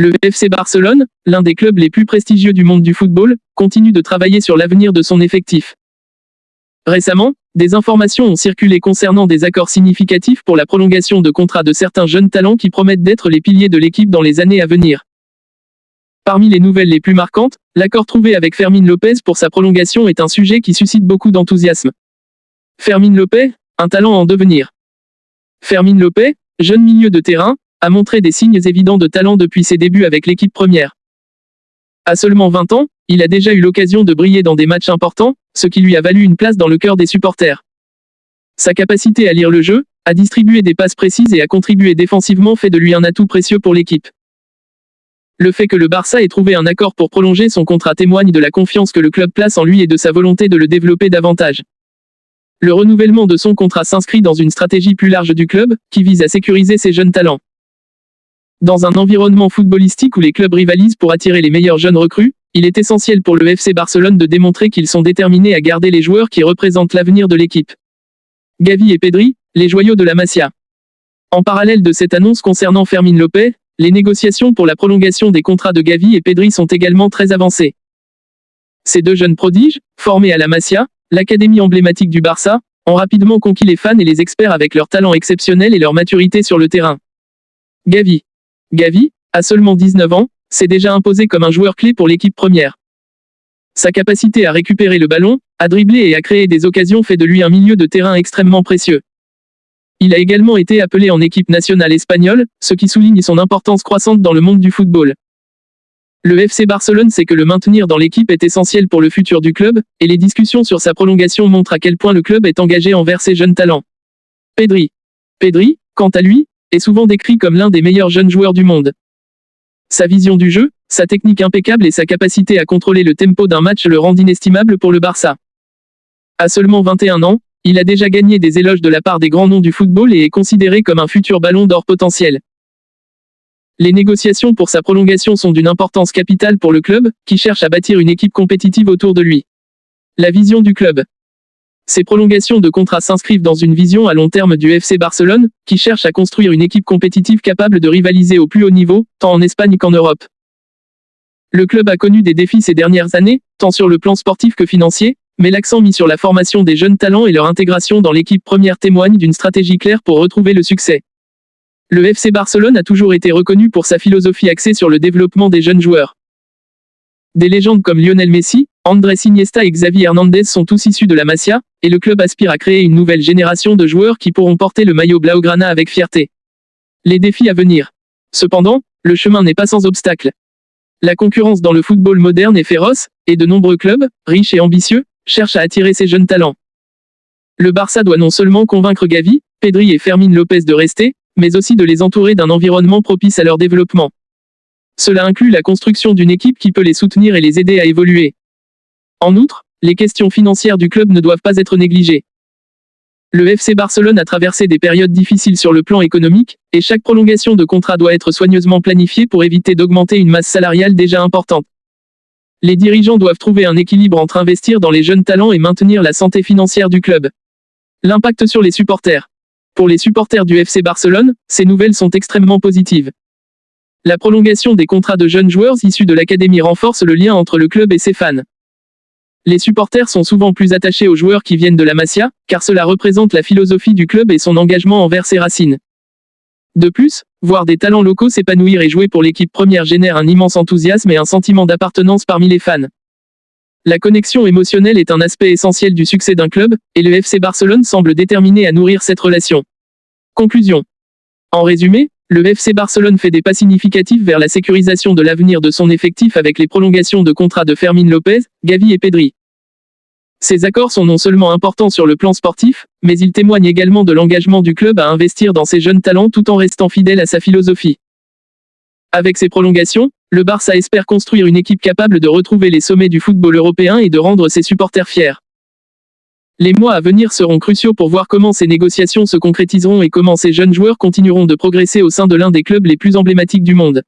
Le FC Barcelone, l'un des clubs les plus prestigieux du monde du football, continue de travailler sur l'avenir de son effectif. Récemment, des informations ont circulé concernant des accords significatifs pour la prolongation de contrats de certains jeunes talents qui promettent d'être les piliers de l'équipe dans les années à venir. Parmi les nouvelles les plus marquantes, l'accord trouvé avec Fermín López pour sa prolongation est un sujet qui suscite beaucoup d'enthousiasme. Fermín López, un talent en devenir. Fermín López, jeune milieu de terrain, a montré des signes évidents de talent depuis ses débuts avec l'équipe première. À seulement 20 ans, il a déjà eu l'occasion de briller dans des matchs importants, ce qui lui a valu une place dans le cœur des supporters. Sa capacité à lire le jeu, à distribuer des passes précises et à contribuer défensivement fait de lui un atout précieux pour l'équipe. Le fait que le Barça ait trouvé un accord pour prolonger son contrat témoigne de la confiance que le club place en lui et de sa volonté de le développer davantage. Le renouvellement de son contrat s'inscrit dans une stratégie plus large du club, qui vise à sécuriser ses jeunes talents. Dans un environnement footballistique où les clubs rivalisent pour attirer les meilleurs jeunes recrues, il est essentiel pour le FC Barcelone de démontrer qu'ils sont déterminés à garder les joueurs qui représentent l'avenir de l'équipe. Gavi et Pedri, les joyaux de la Masia. En parallèle de cette annonce concernant Fermín López, les négociations pour la prolongation des contrats de Gavi et Pedri sont également très avancées. Ces deux jeunes prodiges, formés à la Masia, l'académie emblématique du Barça, ont rapidement conquis les fans et les experts avec leur talent exceptionnel et leur maturité sur le terrain. Gavi, à seulement 19 ans, s'est déjà imposé comme un joueur clé pour l'équipe première. Sa capacité à récupérer le ballon, à dribbler et à créer des occasions fait de lui un milieu de terrain extrêmement précieux. Il a également été appelé en équipe nationale espagnole, ce qui souligne son importance croissante dans le monde du football. Le FC Barcelone sait que le maintenir dans l'équipe est essentiel pour le futur du club, et les discussions sur sa prolongation montrent à quel point le club est engagé envers ses jeunes talents. Pedri, quant à lui, est souvent décrit comme l'un des meilleurs jeunes joueurs du monde. Sa vision du jeu, sa technique impeccable et sa capacité à contrôler le tempo d'un match le rendent inestimable pour le Barça. À seulement 21 ans, il a déjà gagné des éloges de la part des grands noms du football et est considéré comme un futur ballon d'or potentiel. Les négociations pour sa prolongation sont d'une importance capitale pour le club, qui cherche à bâtir une équipe compétitive autour de lui. La vision du club. Ces prolongations de contrats s'inscrivent dans une vision à long terme du FC Barcelone, qui cherche à construire une équipe compétitive capable de rivaliser au plus haut niveau, tant en Espagne qu'en Europe. Le club a connu des défis ces dernières années, tant sur le plan sportif que financier, mais l'accent mis sur la formation des jeunes talents et leur intégration dans l'équipe première témoigne d'une stratégie claire pour retrouver le succès. Le FC Barcelone a toujours été reconnu pour sa philosophie axée sur le développement des jeunes joueurs. Des légendes comme Lionel Messi, Andrés Iniesta et Xavi Hernandez sont tous issus de la Masia, et le club aspire à créer une nouvelle génération de joueurs qui pourront porter le maillot blaugrana avec fierté. Les défis à venir. Cependant, le chemin n'est pas sans obstacles. La concurrence dans le football moderne est féroce, et de nombreux clubs, riches et ambitieux, cherchent à attirer ces jeunes talents. Le Barça doit non seulement convaincre Gavi, Pedri et Fermín López de rester, mais aussi de les entourer d'un environnement propice à leur développement. Cela inclut la construction d'une équipe qui peut les soutenir et les aider à évoluer. En outre, les questions financières du club ne doivent pas être négligées. Le FC Barcelone a traversé des périodes difficiles sur le plan économique, et chaque prolongation de contrat doit être soigneusement planifiée pour éviter d'augmenter une masse salariale déjà importante. Les dirigeants doivent trouver un équilibre entre investir dans les jeunes talents et maintenir la santé financière du club. L'impact sur les supporters. Pour les supporters du FC Barcelone, ces nouvelles sont extrêmement positives. La prolongation des contrats de jeunes joueurs issus de l'académie renforce le lien entre le club et ses fans. Les supporters sont souvent plus attachés aux joueurs qui viennent de la Masia, car cela représente la philosophie du club et son engagement envers ses racines. De plus, voir des talents locaux s'épanouir et jouer pour l'équipe première génère un immense enthousiasme et un sentiment d'appartenance parmi les fans. La connexion émotionnelle est un aspect essentiel du succès d'un club, et le FC Barcelone semble déterminé à nourrir cette relation. Conclusion. En résumé, le FC Barcelone fait des pas significatifs vers la sécurisation de l'avenir de son effectif avec les prolongations de contrats de Fermín López, Gavi et Pedri. Ces accords sont non seulement importants sur le plan sportif, mais ils témoignent également de l'engagement du club à investir dans ses jeunes talents tout en restant fidèle à sa philosophie. Avec ces prolongations, le Barça espère construire une équipe capable de retrouver les sommets du football européen et de rendre ses supporters fiers. Les mois à venir seront cruciaux pour voir comment ces négociations se concrétiseront et comment ces jeunes joueurs continueront de progresser au sein de l'un des clubs les plus emblématiques du monde.